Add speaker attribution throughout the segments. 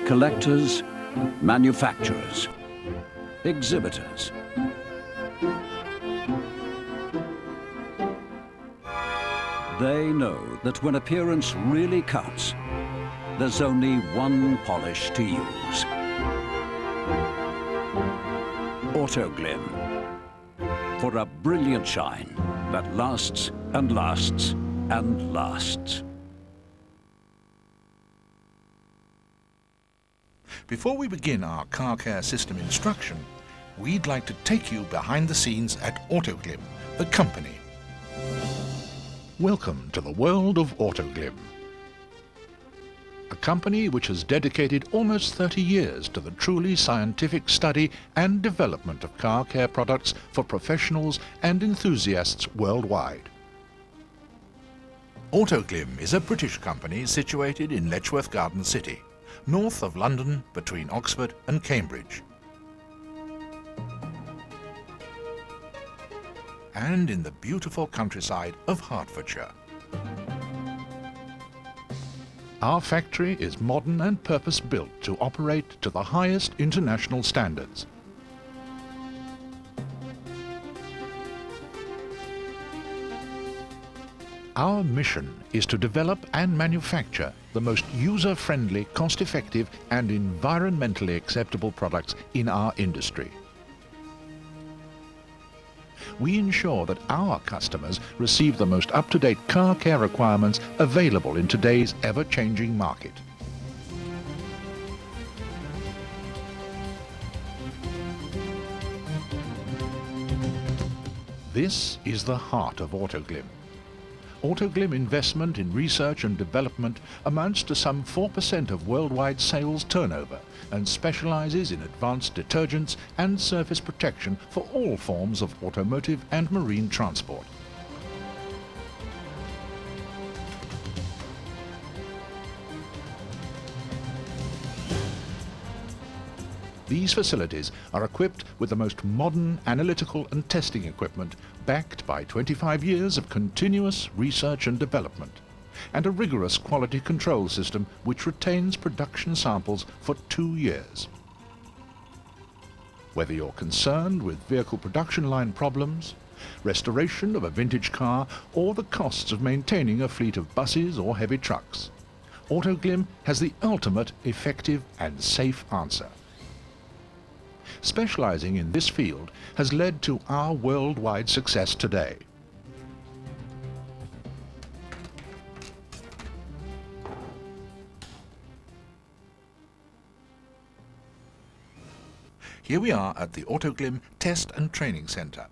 Speaker 1: collectors, manufacturers, exhibitors. They know that when appearance really counts, there's only one polish to use. AutoGlym, for a brilliant shine that lasts and lasts and lasts.
Speaker 2: Before we begin our car care system instruction, we'd like to take you behind the scenes at AutoGlym, the company. Welcome to the world of AutoGlym, a company which has dedicated almost 30 years to the truly scientific study and development of car care products for professionals and enthusiasts worldwide. AutoGlym is a British company situated in Letchworth Garden City, north of London between Oxford and Cambridge, and in the beautiful countryside of Hertfordshire. Our factory is modern and purpose-built to operate to the highest international standards. Our mission is to develop and manufacture the most user-friendly, cost-effective and environmentally acceptable products in our industry. We ensure that our customers receive the most up-to-date car care requirements available in today's ever-changing market. This is the heart of AutoGlym. AutoGlym investment in research and development amounts to some 4% of worldwide sales turnover and specializes in advanced detergents and surface protection for all forms of automotive and marine transport. These facilities are equipped with the most modern analytical and testing equipment backed by 25 years of continuous research and development, and a rigorous quality control system which retains production samples for 2 years. Whether you're concerned with vehicle production line problems, restoration of a vintage car, or the costs of maintaining a fleet of buses or heavy trucks, AutoGlym has the ultimate effective and safe answer. Specializing in this field has led to our worldwide success today. Here we are at the AutoGlym Test and Training Center,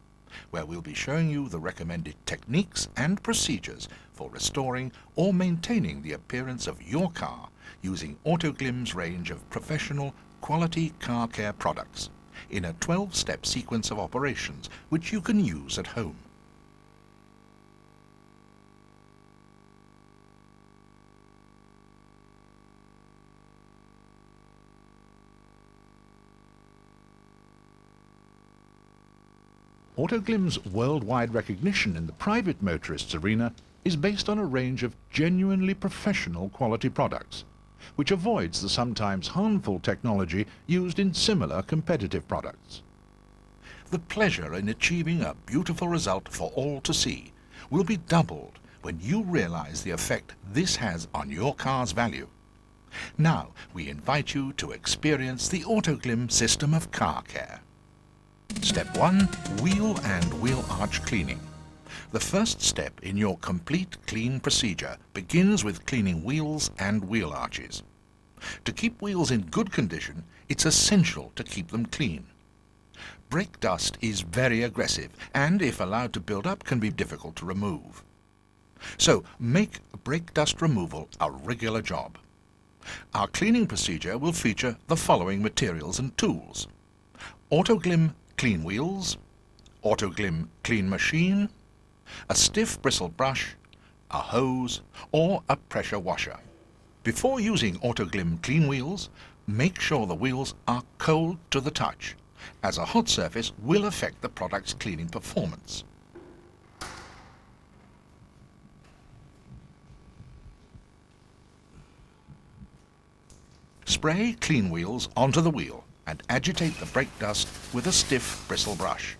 Speaker 2: where we'll be showing you the recommended techniques and procedures for restoring or maintaining the appearance of your car using AutoGlym's range of professional quality car care products in a 12-step sequence of operations which you can use at home. AutoGlym's worldwide recognition in the private motorists arena is based on a range of genuinely professional quality products, which avoids the sometimes harmful technology used in similar competitive products. The pleasure in achieving a beautiful result for all to see will be doubled when you realize the effect this has on your car's value. Now we invite you to experience the AutoGlym system of car care. Step 1. Wheel and wheel arch cleaning. The first step in your complete clean procedure begins with cleaning wheels and wheel arches. To keep wheels in good condition, it's essential to keep them clean. Brake dust is very aggressive and, if allowed to build up, can be difficult to remove. So make brake dust removal a regular job. Our cleaning procedure will feature the following materials and tools: AutoGlym Clean Wheels, AutoGlym Clean Machine, a stiff bristle brush, a hose, or a pressure washer. Before using AutoGlym Clean Wheels, make sure the wheels are cold to the touch, as a hot surface will affect the product's cleaning performance. Spray clean wheels onto the wheel and agitate the brake dust with a stiff bristle brush.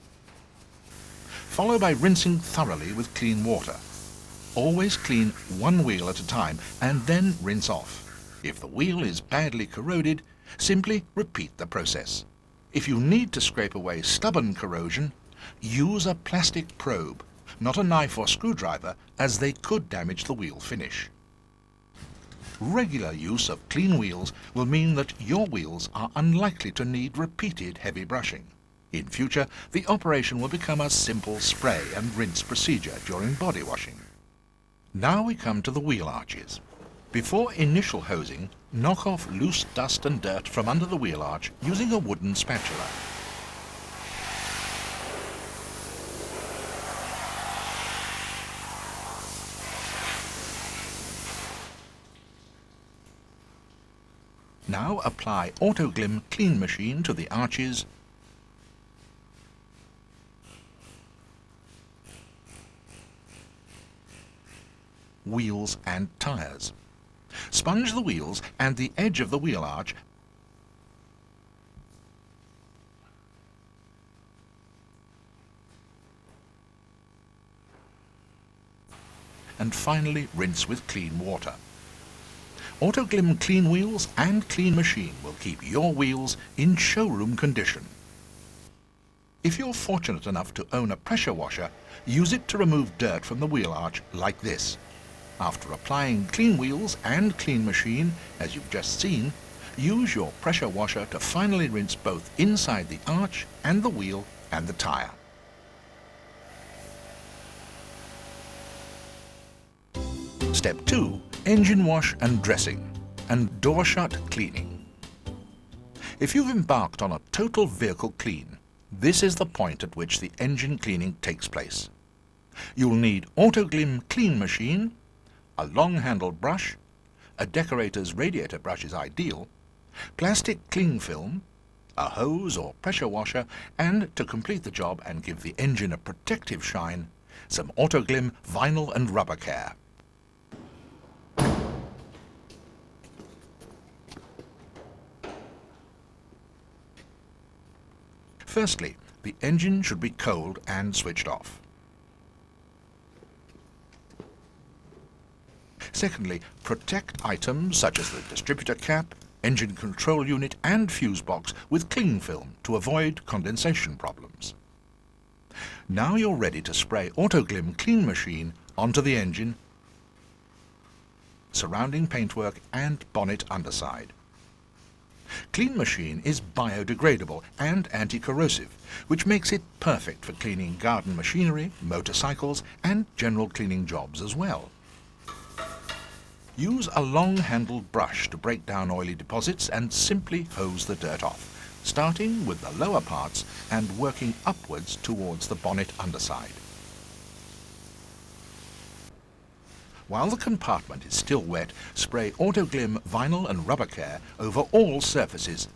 Speaker 2: Follow by rinsing thoroughly with clean water. Always clean one wheel at a time and then rinse off. If the wheel is badly corroded, simply repeat the process. If you need to scrape away stubborn corrosion, use a plastic probe, not a knife or screwdriver, as they could damage the wheel finish. Regular use of clean wheels will mean that your wheels are unlikely to need repeated heavy brushing. In future, the operation will become a simple spray and rinse procedure during body washing. Now we come to the wheel arches. Before initial hosing, knock off loose dust and dirt from under the wheel arch using a wooden spatula. Now apply AutoGlym Clean Machine to the arches wheels and tires. Sponge the wheels and the edge of the wheel arch and finally rinse with clean water. AutoGlym Clean Wheels and Clean Machine will keep your wheels in showroom condition. If you're fortunate enough to own a pressure washer, use it to remove dirt from the wheel arch like this. After applying Clean Wheels and Clean Machine, as you've just seen, use your pressure washer to finally rinse both inside the arch and the wheel and the tire. Step 2. Engine wash and dressing, and door shut cleaning. If you've embarked on a total vehicle clean, this is the point at which the engine cleaning takes place. You'll need AutoGlym Clean Machine, a long-handled brush, a decorator's radiator brush is ideal, plastic cling film, a hose or pressure washer, and to complete the job and give the engine a protective shine, some AutoGlym vinyl and rubber care. Firstly, the engine should be cold and switched off. Secondly, protect items such as the distributor cap, engine control unit and fuse box with cling film to avoid condensation problems. Now you're ready to spray AutoGlym Clean Machine onto the engine, surrounding paintwork and bonnet underside. Clean Machine is biodegradable and anti-corrosive, which makes it perfect for cleaning garden machinery, motorcycles and general cleaning jobs as well. Use a long-handled brush to break down oily deposits and simply hose the dirt off, starting with the lower parts and working upwards towards the bonnet underside. While the compartment is still wet, spray AutoGlym vinyl and rubber care over all surfaces.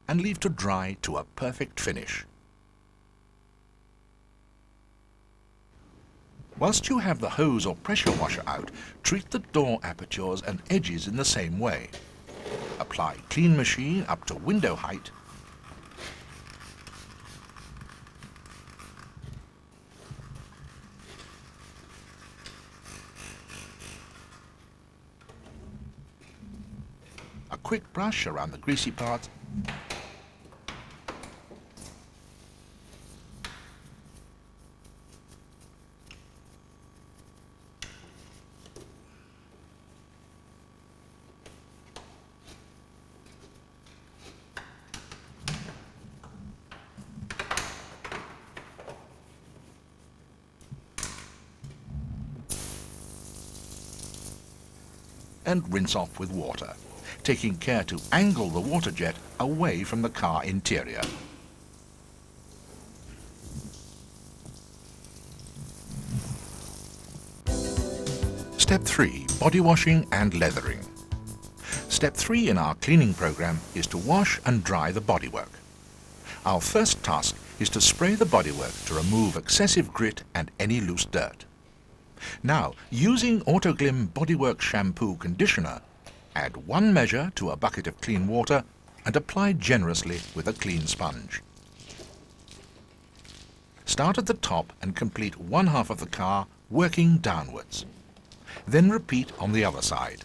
Speaker 2: And leave to dry to a perfect finish. Whilst you have the hose or pressure washer out, treat the door apertures and edges in the same way. Apply Clean Machine up to window height, a quick brush around the greasy parts, and rinse off with water, taking care to angle the water jet away from the car interior. Step 3. Body washing and leathering. Step 3 in our cleaning program is to wash and dry the bodywork. Our first task is to spray the bodywork to remove excessive grit and any loose dirt. Now, using AutoGlym Bodywork Shampoo Conditioner, add 1 measure to a bucket of clean water and apply generously with a clean sponge. Start at the top and complete 1/2 of the car, working downwards. Then repeat on the other side.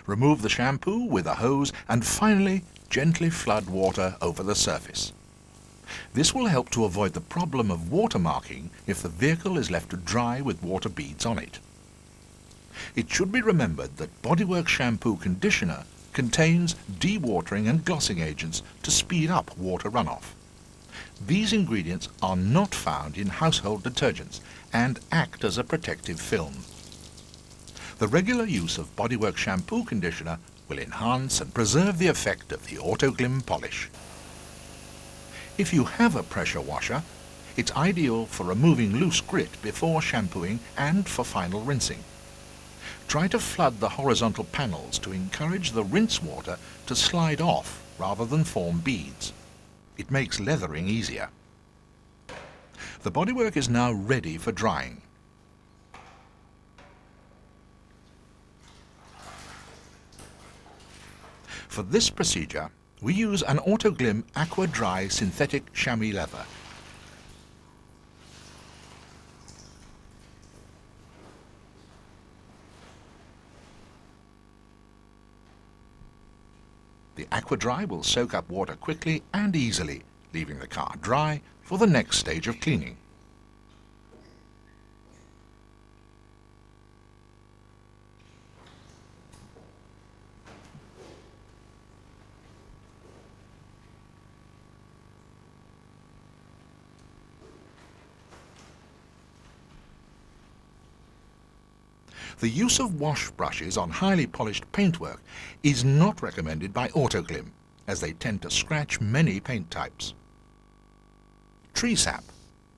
Speaker 2: Remove the shampoo with a hose and finally gently flood water over the surface. This will help to avoid the problem of watermarking if the vehicle is left to dry with water beads on it. It should be remembered that Bodywork Shampoo Conditioner contains dewatering and glossing agents to speed up water runoff. These ingredients are not found in household detergents and act as a protective film. The regular use of Bodywork Shampoo Conditioner will enhance and preserve the effect of the AutoGlym polish. If you have a pressure washer, it's ideal for removing loose grit before shampooing and for final rinsing. Try to flood the horizontal panels to encourage the rinse water to slide off rather than form beads. It makes leathering easier. The bodywork is now ready for drying. For this procedure, we use an AutoGlym Aqua Dry synthetic chamois leather. The Aqua Dry will soak up water quickly and easily, leaving the car dry for the next stage of cleaning. The use of wash brushes on highly polished paintwork is not recommended by AutoGlym, as they tend to scratch many paint types. Tree sap.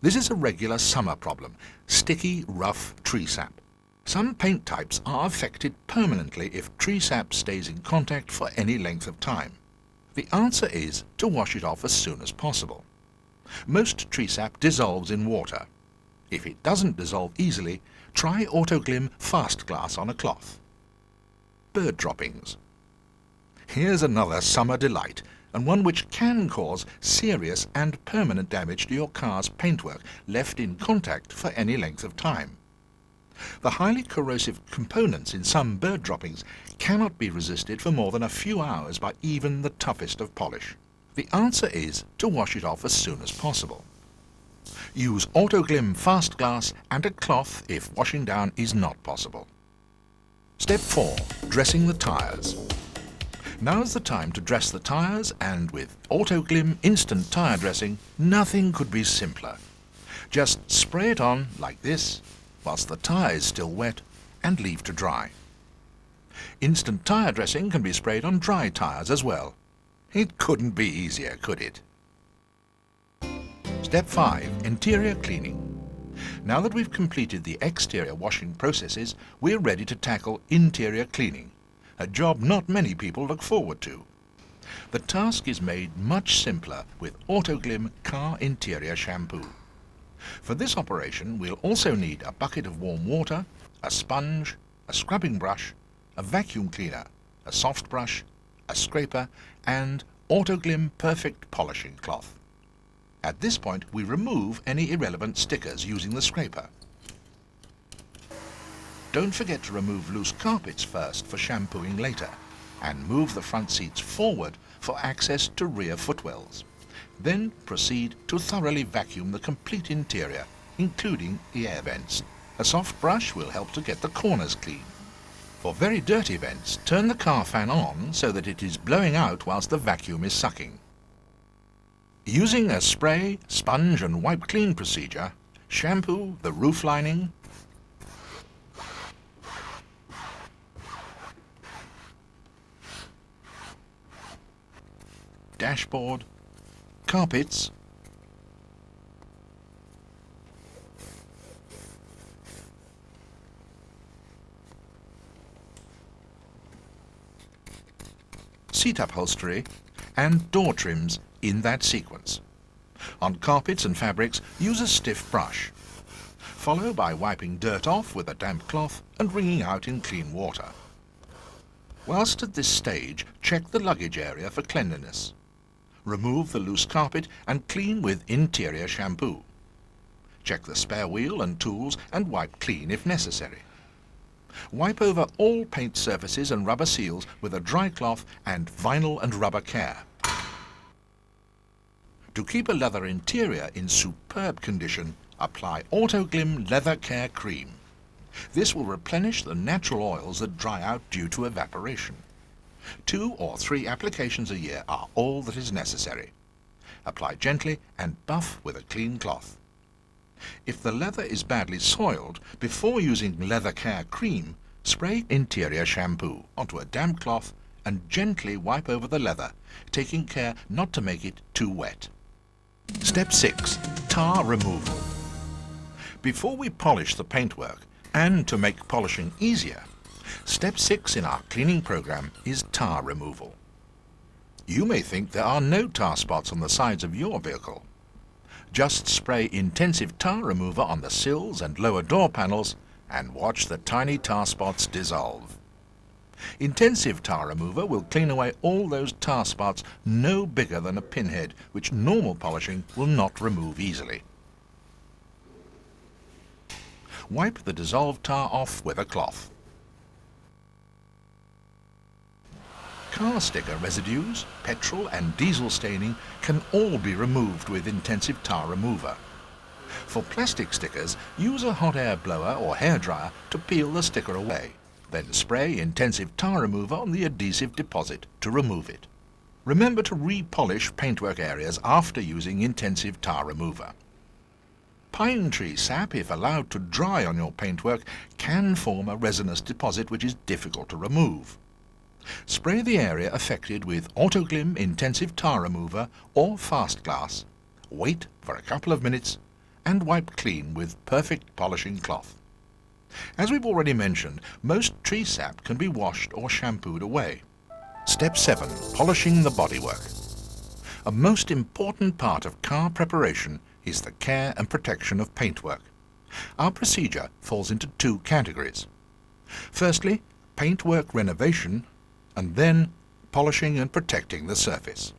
Speaker 2: This is a regular summer problem, sticky, rough tree sap. Some paint types are affected permanently if tree sap stays in contact for any length of time. The answer is to wash it off as soon as possible. Most tree sap dissolves in water. If it doesn't dissolve easily, try AutoGlym Fast Glass on a cloth. Bird droppings. Here's another summer delight, and one which can cause serious and permanent damage to your car's paintwork left in contact for any length of time. The highly corrosive components in some bird droppings cannot be resisted for more than a few hours by even the toughest of polish. The answer is to wash it off as soon as possible. Use AutoGlym Fast Glass and a cloth if washing down is not possible. Step 4. Dressing the tyres. Now's the time to dress the tyres, and with AutoGlym Instant Tyre Dressing, nothing could be simpler. Just spray it on like this, whilst the tyre is still wet, and leave to dry. Instant tyre dressing can be sprayed on dry tyres as well. It couldn't be easier, could it? Step 5. Interior cleaning. Now that we've completed the exterior washing processes, we're ready to tackle interior cleaning, a job not many people look forward to. The task is made much simpler with AutoGlym Car Interior Shampoo. For this operation, we'll also need a bucket of warm water, a sponge, a scrubbing brush, a vacuum cleaner, a soft brush, a scraper, and AutoGlym Perfect Polishing Cloth. At this point, we remove any irrelevant stickers using the scraper. Don't forget to remove loose carpets first for shampooing later, and move the front seats forward for access to rear footwells. Then proceed to thoroughly vacuum the complete interior, including the air vents. A soft brush will help to get the corners clean. For very dirty vents, turn the car fan on so that it is blowing out whilst the vacuum is sucking. Using a spray, sponge and wipe clean procedure, shampoo the roof lining, dashboard, carpets, seat upholstery and door trims in that sequence. On carpets and fabrics, use a stiff brush. Follow by wiping dirt off with a damp cloth and wringing out in clean water. Whilst at this stage, check the luggage area for cleanliness. Remove the loose carpet and clean with interior shampoo. Check the spare wheel and tools and wipe clean if necessary. Wipe over all paint surfaces and rubber seals with a dry cloth and vinyl and rubber care. To keep a leather interior in superb condition, apply AutoGlym Leather Care Cream. This will replenish the natural oils that dry out due to evaporation. 2 or 3 applications a year are all that is necessary. Apply gently and buff with a clean cloth. If the leather is badly soiled, before using Leather Care Cream, spray interior shampoo onto a damp cloth and gently wipe over the leather, taking care not to make it too wet. Step 6. Tar removal. Before we polish the paintwork, and to make polishing easier, Step 6 in our cleaning program is tar removal. You may think there are no tar spots on the sides of your vehicle. Just spray intensive tar remover on the sills and lower door panels and watch the tiny tar spots dissolve. Intensive tar remover will clean away all those tar spots no bigger than a pinhead, which normal polishing will not remove easily. Wipe the dissolved tar off with a cloth. Car sticker residues, petrol and diesel staining can all be removed with intensive tar remover. For plastic stickers, use a hot air blower or hairdryer to peel the sticker away. Then spray intensive tar remover on the adhesive deposit to remove it. Remember to re-polish paintwork areas after using intensive tar remover. Pine tree sap, if allowed to dry on your paintwork, can form a resinous deposit which is difficult to remove. Spray the area affected with AutoGlym Intensive Tar Remover or Fast Glass, wait for a couple of minutes, and wipe clean with perfect polishing cloth. As we've already mentioned, most tree sap can be washed or shampooed away. Step 7. Polishing the bodywork. A most important part of car preparation is the care and protection of paintwork. Our procedure falls into 2 categories. Firstly, paintwork renovation, and then polishing and protecting the surface.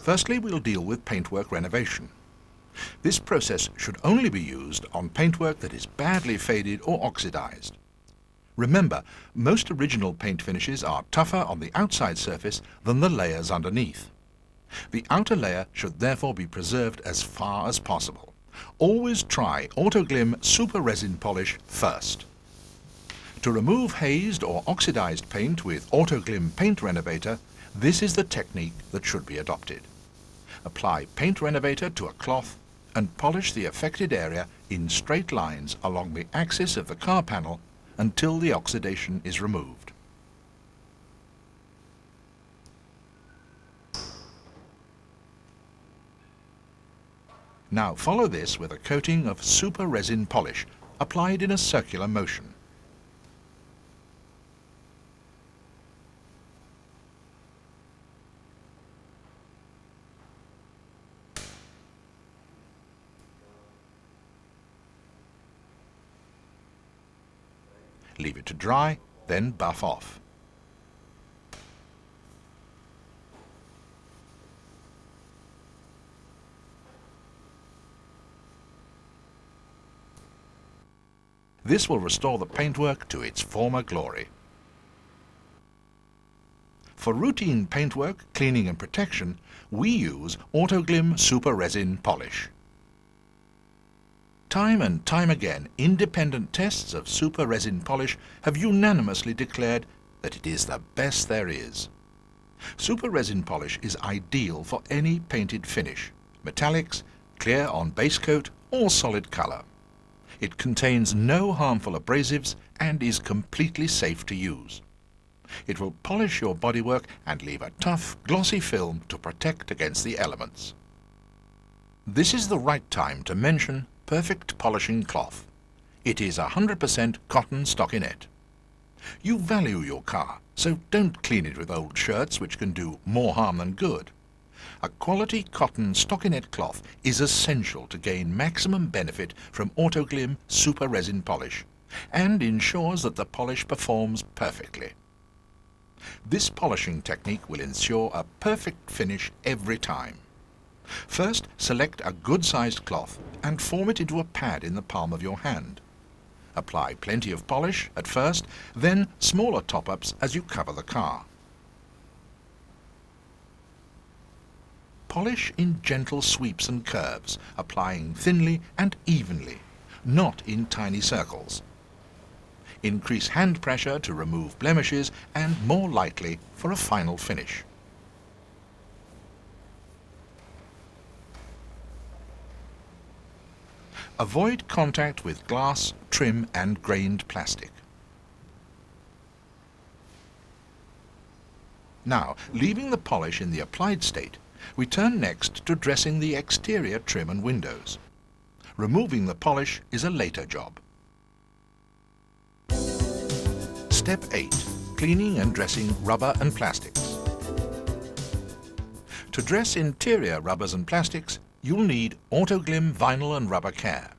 Speaker 2: Firstly, we'll deal with paintwork renovation. This process should only be used on paintwork that is badly faded or oxidized. Remember, most original paint finishes are tougher on the outside surface than the layers underneath. The outer layer should therefore be preserved as far as possible. Always try AutoGlym Super Resin Polish first. To remove hazed or oxidized paint with AutoGlym Paint Renovator, this is the technique that should be adopted. Apply Paint Renovator to a cloth and polish the affected area in straight lines along the axis of the car panel until the oxidation is removed. Now follow this with a coating of Super Resin Polish applied in a circular motion. Leave it to dry, then buff off. This will restore the paintwork to its former glory. For routine paintwork, cleaning and protection, we use AutoGlym Super Resin Polish. Time and time again, independent tests of Super Resin Polish have unanimously declared that it is the best there is. Super Resin Polish is ideal for any painted finish, metallics, clear on base coat or solid color. It contains no harmful abrasives and is completely safe to use. It will polish your bodywork and leave a tough, glossy film to protect against the elements. This is the right time to mention Perfect Polishing Cloth. It is 100% cotton stockinette. You value your car, so don't clean it with old shirts which can do more harm than good. A quality cotton stockinette cloth is essential to gain maximum benefit from AutoGlym Super Resin Polish and ensures that the polish performs perfectly. This polishing technique will ensure a perfect finish every time. First, select a good-sized cloth and form it into a pad in the palm of your hand. Apply plenty of polish at first, then smaller top-ups as you cover the car. Polish in gentle sweeps and curves, applying thinly and evenly, not in tiny circles. Increase hand pressure to remove blemishes and more lightly for a final finish. Avoid contact with glass, trim and grained plastic. Now, leaving the polish in the applied state, we turn next to dressing the exterior trim and windows. Removing the polish is a later job. Step 8. Cleaning and dressing rubber and plastics. To dress interior rubbers and plastics, you'll need AutoGlym Vinyl and Rubber Care.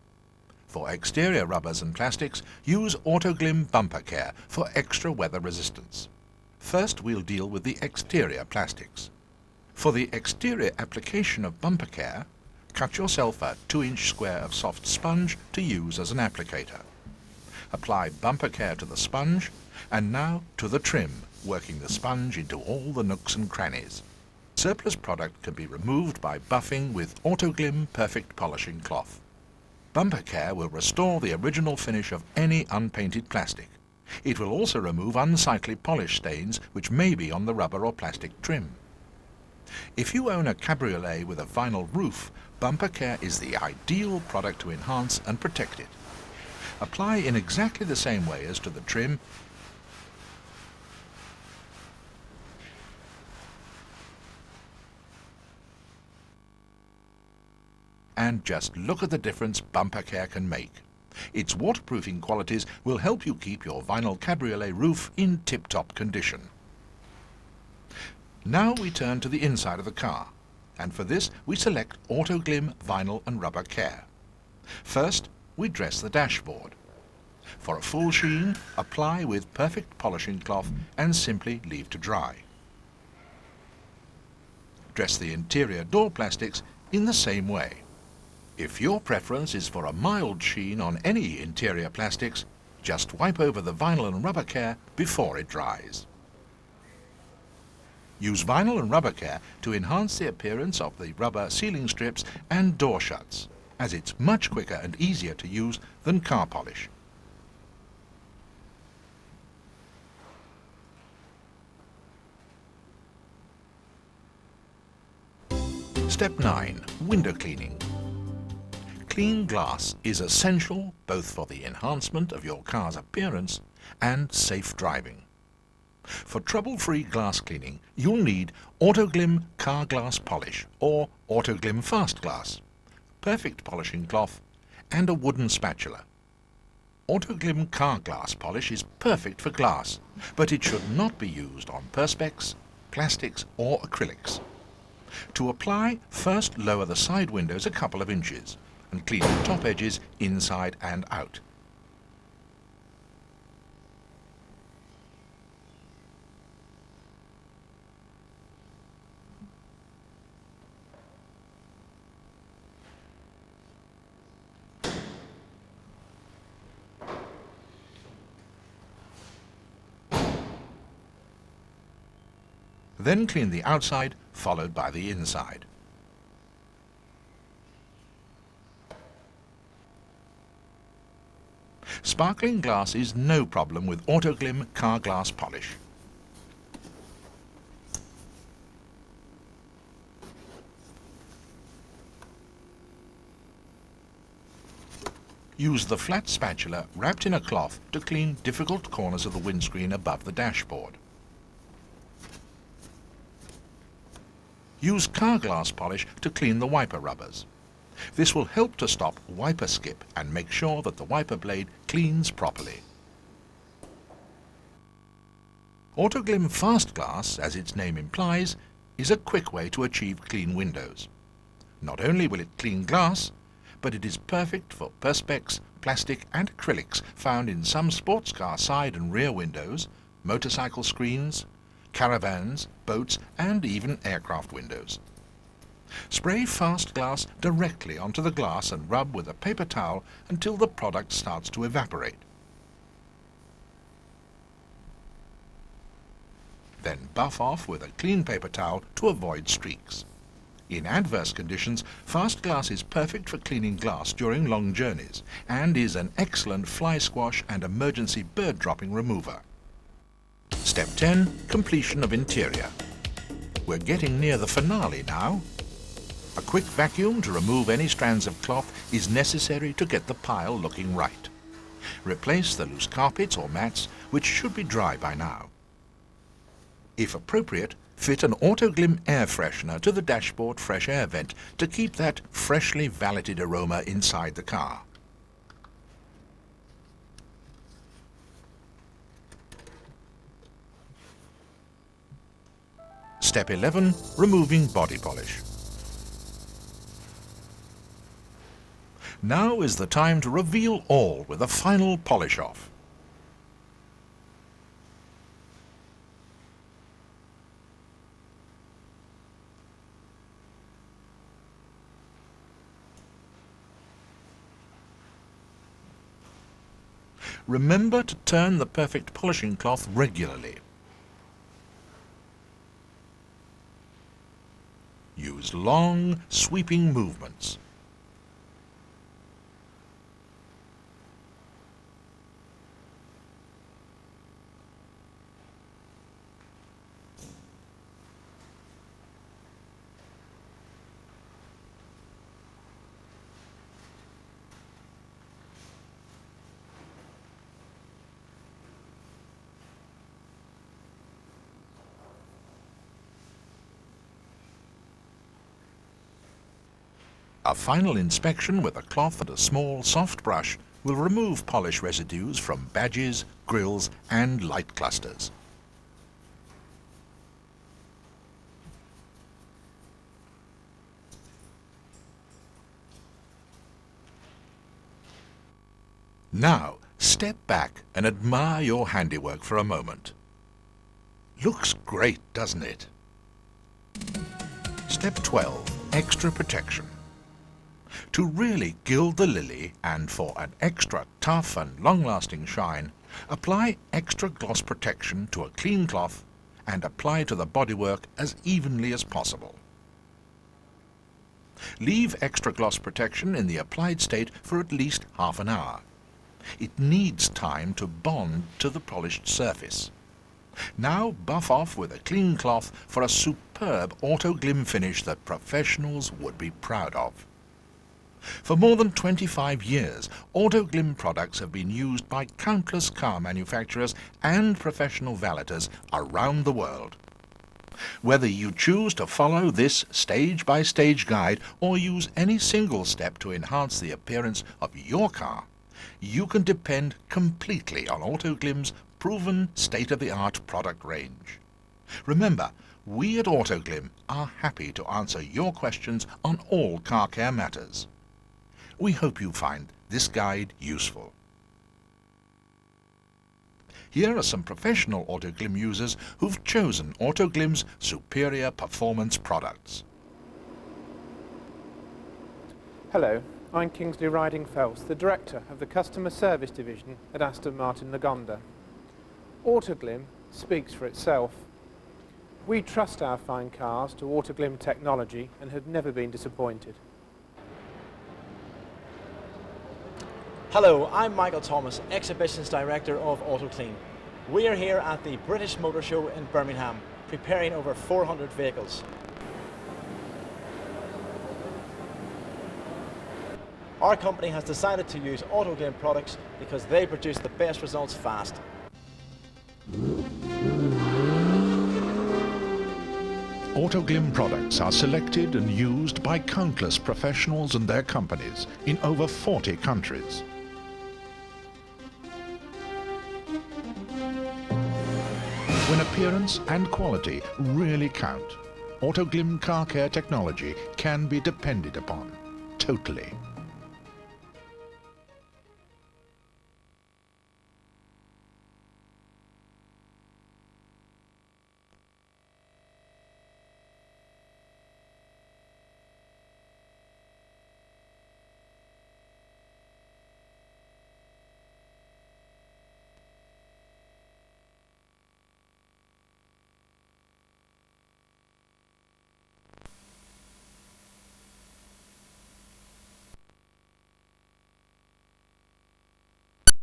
Speaker 2: For exterior rubbers and plastics, use AutoGlym Bumper Care for extra weather resistance. First, we'll deal with the exterior plastics. For the exterior application of Bumper Care, cut yourself a 2-inch square of soft sponge to use as an applicator. Apply Bumper Care to the sponge, and now to the trim, working the sponge into all the nooks and crannies. Surplus product can be removed by buffing with AutoGlym Perfect Polishing Cloth. Bumper Care will restore the original finish of any unpainted plastic. It will also remove unsightly polish stains which may be on the rubber or plastic trim. If you own a cabriolet with a vinyl roof, Bumper Care is the ideal product to enhance and protect it. Apply in exactly the same way as to the trim, and just look at the difference Bumper Care can make. Its waterproofing qualities will help you keep your vinyl cabriolet roof in tip-top condition. Now we turn to the inside of the car, and for this we select AutoGlym Vinyl and Rubber Care. First, we dress the dashboard. For a full sheen, apply with perfect polishing cloth and simply leave to dry. Dress the interior door plastics in the same way. If your preference is for a mild sheen on any interior plastics, just wipe over the Vinyl and Rubber Care before it dries. Use Vinyl and Rubber Care to enhance the appearance of the rubber sealing strips and door shuts, as it's much quicker and easier to use than car polish. Step 9. Window cleaning. Clean glass is essential both for the enhancement of your car's appearance and safe driving. For trouble-free glass cleaning, you'll need AutoGlym Car Glass Polish or AutoGlym Fast Glass, perfect polishing cloth, and a wooden spatula. AutoGlym Car Glass Polish is perfect for glass, but it should not be used on perspex, plastics or acrylics. To apply, first lower the side windows a couple of inches and clean the top edges inside and out. Then clean the outside, followed by the inside. Sparkling glass is no problem with AutoGlym Car Glass Polish. Use the flat spatula wrapped in a cloth to clean difficult corners of the windscreen above the dashboard. Use car glass polish to clean the wiper rubbers. This will help to stop wiper skip and make sure that the wiper blade cleans properly. AutoGlym Fast Glass, as its name implies, is a quick way to achieve clean windows. Not only will it clean glass, but it is perfect for perspex, plastic and acrylics found in some sports car side and rear windows, motorcycle screens, caravans, boats and even aircraft windows. Spray Fast Glass directly onto the glass and rub with a paper towel until the product starts to evaporate. Then buff off with a clean paper towel to avoid streaks. In adverse conditions, Fast Glass is perfect for cleaning glass during long journeys and is an excellent fly squash and emergency bird dropping remover. Step 10. Completion of interior. We're getting near the finale now. A quick vacuum to remove any strands of cloth is necessary to get the pile looking right. Replace the loose carpets or mats, which should be dry by now. If appropriate, fit an AutoGlym air freshener to the dashboard fresh air vent to keep that freshly valeted aroma inside the car. Step 11. Removing body polish. Now is the time to reveal all with a final polish off. Remember to turn the perfect polishing cloth regularly. Use long, sweeping movements. A final inspection with a cloth and a small, soft brush will remove polish residues from badges, grills and light clusters. Now, step back and admire your handiwork for a moment. Looks great, doesn't it? Step 12. Extra protection. To really gild the lily and for an extra tough and long-lasting shine, apply extra gloss protection to a clean cloth and apply to the bodywork as evenly as possible. Leave extra gloss protection in the applied state for at least half an hour. It needs time to bond to the polished surface. Now buff off with a clean cloth for a superb AutoGlym finish that professionals would be proud of. For more than 25 years, AutoGlym products have been used by countless car manufacturers and professional valeters around the world. Whether you choose to follow this stage-by-stage guide or use any single step to enhance the appearance of your car, you can depend completely on AutoGlym's proven state-of-the-art product range. Remember, we at AutoGlym are happy to answer your questions on all car care matters. We hope you find this guide useful. Here are some professional AutoGlym users who've chosen AutoGlym's superior performance products.
Speaker 3: Hello, I'm Kingsley Riding-Phelps, the Director of the Customer Service Division at Aston Martin Lagonda. AutoGlym speaks for itself. We trust our fine cars to AutoGlym technology and have never been disappointed.
Speaker 4: Hello, I'm Michael Thomas, Exhibitions Director of AutoGlym. We are here at the British Motor Show in Birmingham, preparing over 400 vehicles. Our company has decided to use AutoGlym products because they produce the best results fast.
Speaker 2: AutoGlym products are selected and used by countless professionals and their companies in over 40 countries. when appearance and quality really count, AutoGlym car care technology can be depended upon, totally.